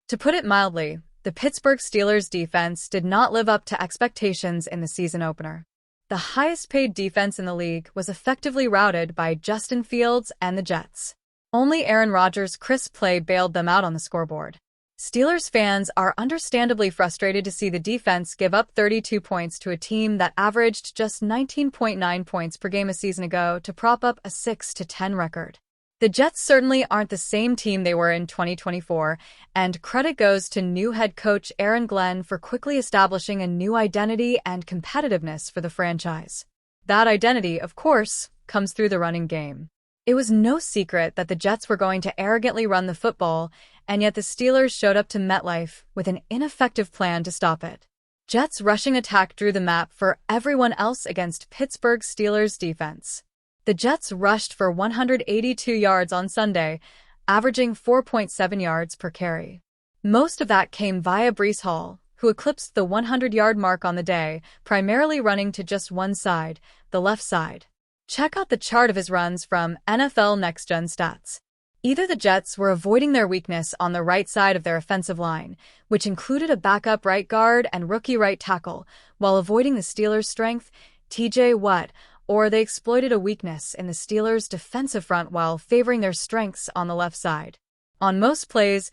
To put it mildly, the Pittsburgh Steelers defense did not live up to expectations in the season opener. The highest-paid defense in the league was effectively routed by Justin Fields and the Jets. Only Aaron Rodgers' crisp play bailed them out on the scoreboard. Steelers fans are understandably frustrated to see the defense give up 32 points to a team that averaged just 19.9 points per game a season ago to prop up a 6-10 record. The Jets certainly aren't the same team they were in 2024, and credit goes to new head coach Aaron Glenn for quickly establishing a new identity and competitiveness for the franchise. That identity, of course, comes through the running game. It was no secret that the Jets were going to arrogantly run the football, and yet the Steelers showed up to MetLife with an ineffective plan to stop it. Jets' rushing attack drew the map for everyone else against Pittsburgh Steelers' defense. The Jets rushed for 182 yards on Sunday, averaging 4.7 yards per carry. Most of that came via Breece Hall, who eclipsed the 100-yard mark on the day, primarily running to just one side, the left side. Check out the chart of his runs from NFL Next Gen Stats. Either the Jets were avoiding their weakness on the right side of their offensive line, which included a backup right guard and rookie right tackle, while avoiding the Steelers' strength, TJ Watt, or they exploited a weakness in the Steelers' defensive front while favoring their strengths on the left side. On most plays,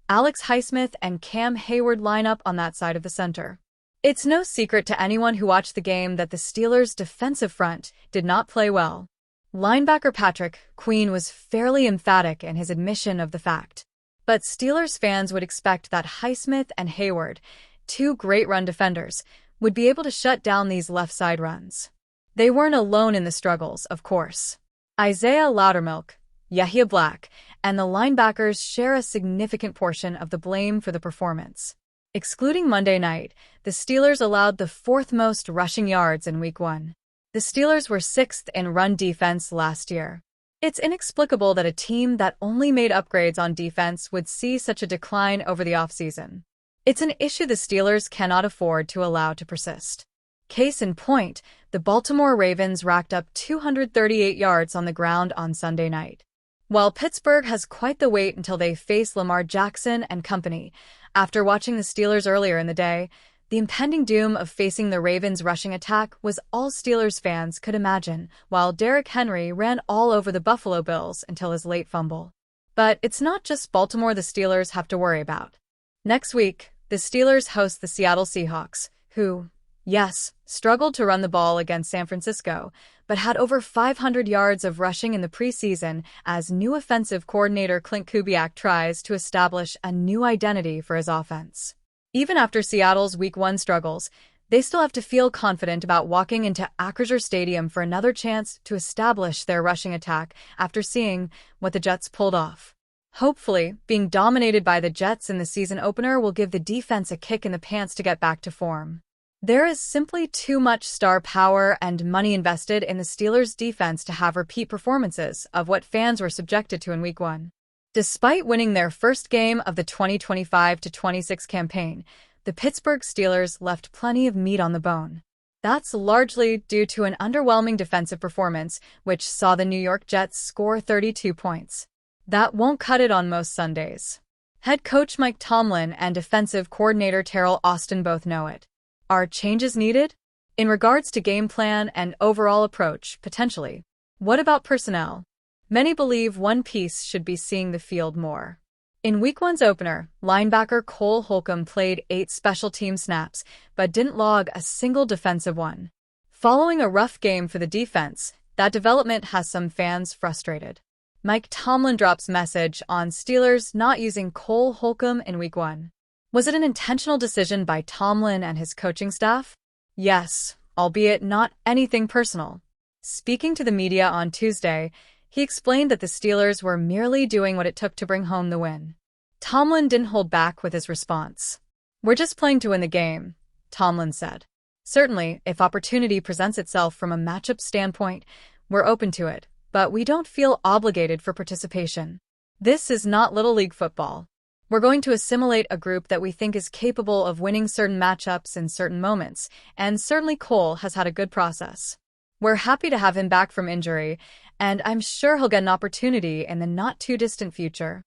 Alex Highsmith and Cam Hayward line up on that side of the center. It's no secret to anyone who watched the game that the Steelers' defensive front did not play well. Linebacker Patrick Queen was fairly emphatic in his admission of the fact. But Steelers fans would expect that Highsmith and Hayward, two great run defenders, would be able to shut down these left side runs. They weren't alone in the struggles, of course. Isaiah Loudermilk, Yahya Black, and the linebackers share a significant portion of the blame for the performance. Excluding Monday night, the Steelers allowed the fourth most rushing yards in Week 1. The Steelers were sixth in run defense last year. It's inexplicable that a team that only made upgrades on defense would see such a decline over the offseason. It's an issue the Steelers cannot afford to allow to persist. Case in point, the Baltimore Ravens racked up 238 yards on the ground on Sunday night. While Pittsburgh has quite the wait until they face Lamar Jackson and company, after watching the Steelers earlier in the day, the impending doom of facing the Ravens' rushing attack was all Steelers fans could imagine, while Derrick Henry ran all over the Buffalo Bills until his late fumble. But it's not just Baltimore the Steelers have to worry about. Next week, the Steelers host the Seattle Seahawks, who, yes, struggled to run the ball against San Francisco, but had over 500 yards of rushing in the preseason as new offensive coordinator Clint Kubiak tries to establish a new identity for his offense. Even after Seattle's Week 1 struggles, they still have to feel confident about walking into Acrisure Stadium for another chance to establish their rushing attack after seeing what the Jets pulled off. Hopefully, being dominated by the Jets in the season opener will give the defense a kick in the pants to get back to form. There is simply too much star power and money invested in the Steelers' defense to have repeat performances of what fans were subjected to in Week 1. Despite winning their first game of the 2025-26 campaign, the Pittsburgh Steelers left plenty of meat on the bone. That's largely due to an underwhelming defensive performance, which saw the New York Jets score 32 points. That won't cut it on most Sundays. Head coach Mike Tomlin and defensive coordinator Terrell Austin both know it. Are changes needed? In regards to game plan and overall approach, potentially. What about personnel? Many believe one piece should be seeing the field more. In Week 1's opener, linebacker Cole Holcomb played 8 special team snaps, but didn't log a single defensive one. Following a rough game for the defense, that development has some fans frustrated. Mike Tomlin drops message on Steelers not using Cole Holcomb in Week 1. Was it an intentional decision by Tomlin and his coaching staff? Yes, albeit not anything personal. Speaking to the media on Tuesday, he explained that the Steelers were merely doing what it took to bring home the win. Tomlin didn't hold back with his response. "We're just playing to win the game," Tomlin said. "Certainly, if opportunity presents itself from a matchup standpoint, we're open to it, but we don't feel obligated for participation. This is not Little League football. We're going to assimilate a group that we think is capable of winning certain matchups in certain moments, and certainly Cole has had a good process. We're happy to have him back from injury, and I'm sure he'll get an opportunity in the not-too-distant future."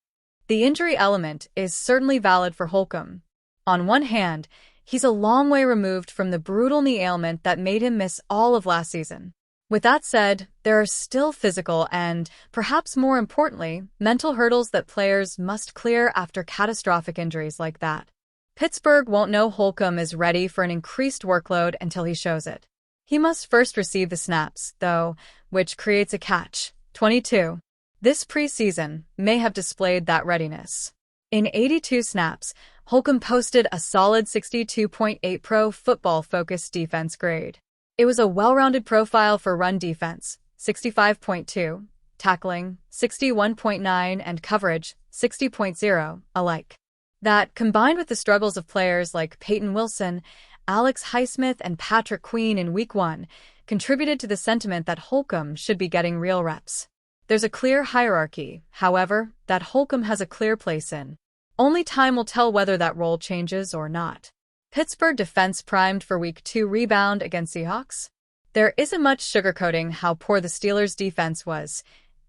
The injury element is certainly valid for Holcomb. On one hand, he's a long way removed from the brutal knee ailment that made him miss all of last season. With that said, there are still physical and, perhaps more importantly, mental hurdles that players must clear after catastrophic injuries like that. Pittsburgh won't know Holcomb is ready for an increased workload until he shows it. He must first receive the snaps, though, which creates a catch. 22. This preseason may have displayed that readiness. In 82 snaps, Holcomb posted a solid 62.8 Pro Football-focused defense grade. It was a well-rounded profile for run defense, 65.2, tackling, 61.9, and coverage, 60.0, alike. That, combined with the struggles of players like Peyton Wilson, Alex Highsmith, and Patrick Queen in Week 1, contributed to the sentiment that Holcomb should be getting real reps. There's a clear hierarchy, however, that Holcomb has a clear place in. Only time will tell whether that role changes or not. Pittsburgh defense primed for Week 2 rebound against Seahawks? There isn't much sugarcoating how poor the Steelers' defense was,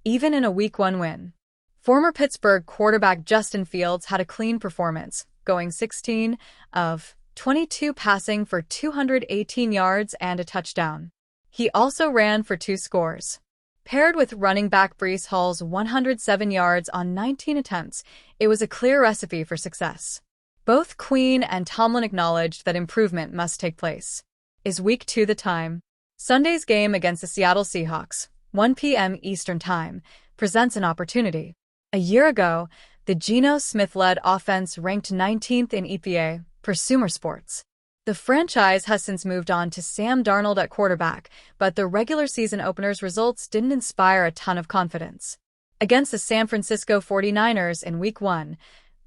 even in a Week 1 win. Former Pittsburgh quarterback Justin Fields had a clean performance, going 16 of 22 passing for 218 yards and a touchdown. He also ran for 2 scores. Paired with running back Breece Hall's 107 yards on 19 attempts, it was a clear recipe for success. Both Queen and Tomlin acknowledged that improvement must take place. Is Week 2 the time? Sunday's game against the Seattle Seahawks, 1 p.m. Eastern Time, presents an opportunity. A year ago, the Geno Smith-led offense ranked 19th in EPA, per Sumer Sports. The franchise has since moved on to Sam Darnold at quarterback, but the regular season opener's results didn't inspire a ton of confidence. Against the San Francisco 49ers in Week 1,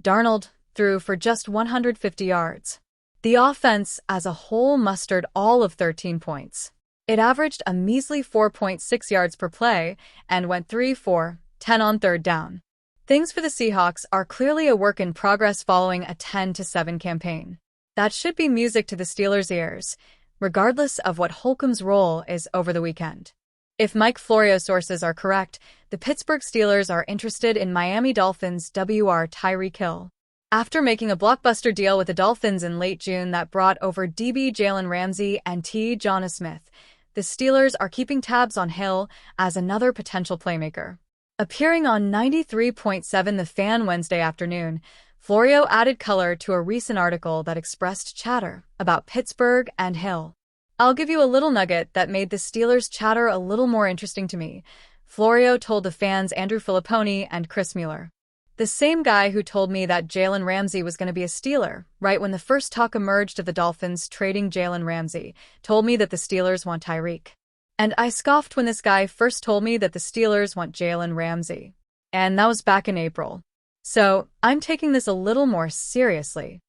Darnold threw for just 150 yards. The offense as a whole mustered all of 13 points. It averaged a measly 4.6 yards per play and went 3 for 10 on third down. Things for the Seahawks are clearly a work in progress following a 10-7 campaign. That should be music to the Steelers' ears, regardless of what Holcomb's role is over the weekend. If Mike Florio's sources are correct, the Pittsburgh Steelers are interested in Miami Dolphins WR Tyreek Hill. After making a blockbuster deal with the Dolphins in late June that brought over DB Jalen Ramsey and T. Jonnu Smith, the Steelers are keeping tabs on Hill as another potential playmaker. Appearing on 93.7 The Fan Wednesday afternoon, Florio added color to a recent article that expressed chatter about Pittsburgh and Hill. I'll give you a little nugget that made the Steelers' chatter a little more interesting to me, Florio told the fans Andrew Filipponi and Chris Mueller. The same guy who told me that Jalen Ramsey was going to be a Steeler, right when the first talk emerged of the Dolphins trading Jalen Ramsey, told me that the Steelers want Tyreek. And I scoffed when this guy first told me that the Steelers want Jalen Ramsey. And that was back in April. So, I'm taking this a little more seriously.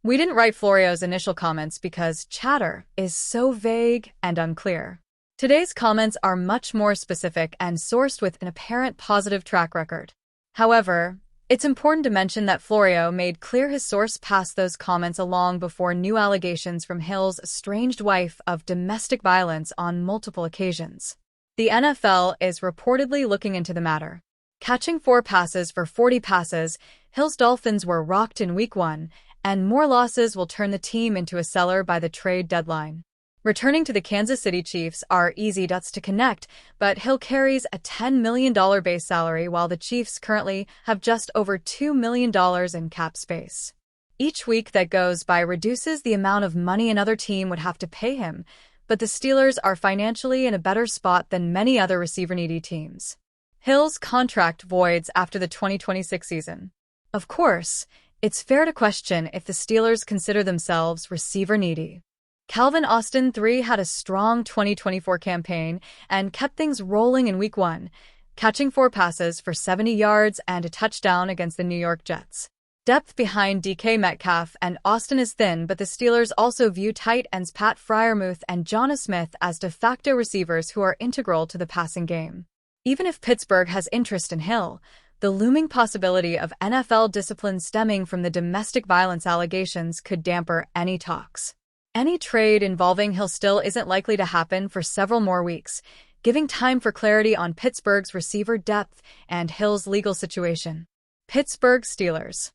We didn't write Florio's initial comments because chatter is so vague and unclear. Today's comments are much more specific and sourced with an apparent positive track record. However, it's important to mention that Florio made clear his source passed those comments along before new allegations from Hill's estranged wife of domestic violence on multiple occasions. The NFL is reportedly looking into the matter. Catching 4 passes for 40 passes, Hill's Dolphins were rocked in Week 1, and more losses will turn the team into a seller by the trade deadline. Returning to the Kansas City Chiefs are easy dots to connect, but Hill carries a $10 million base salary while the Chiefs currently have just over $2 million in cap space. Each week that goes by reduces the amount of money another team would have to pay him, but the Steelers are financially in a better spot than many other receiver-needy teams. Hill's contract voids after the 2026 season. Of course, it's fair to question if the Steelers consider themselves receiver-needy. Calvin Austin III had a strong 2024 campaign and kept things rolling in Week 1, catching 4 passes for 70 yards and a touchdown against the New York Jets. Depth behind DK Metcalf and Austin is thin, but the Steelers also view tight ends Pat Freiermuth and Jonnu Smith as de facto receivers who are integral to the passing game. Even if Pittsburgh has interest in Hill, the looming possibility of NFL discipline stemming from the domestic violence allegations could damper any talks. Any trade involving Hill still isn't likely to happen for several more weeks, giving time for clarity on Pittsburgh's receiver depth and Hill's legal situation. Pittsburgh Steelers.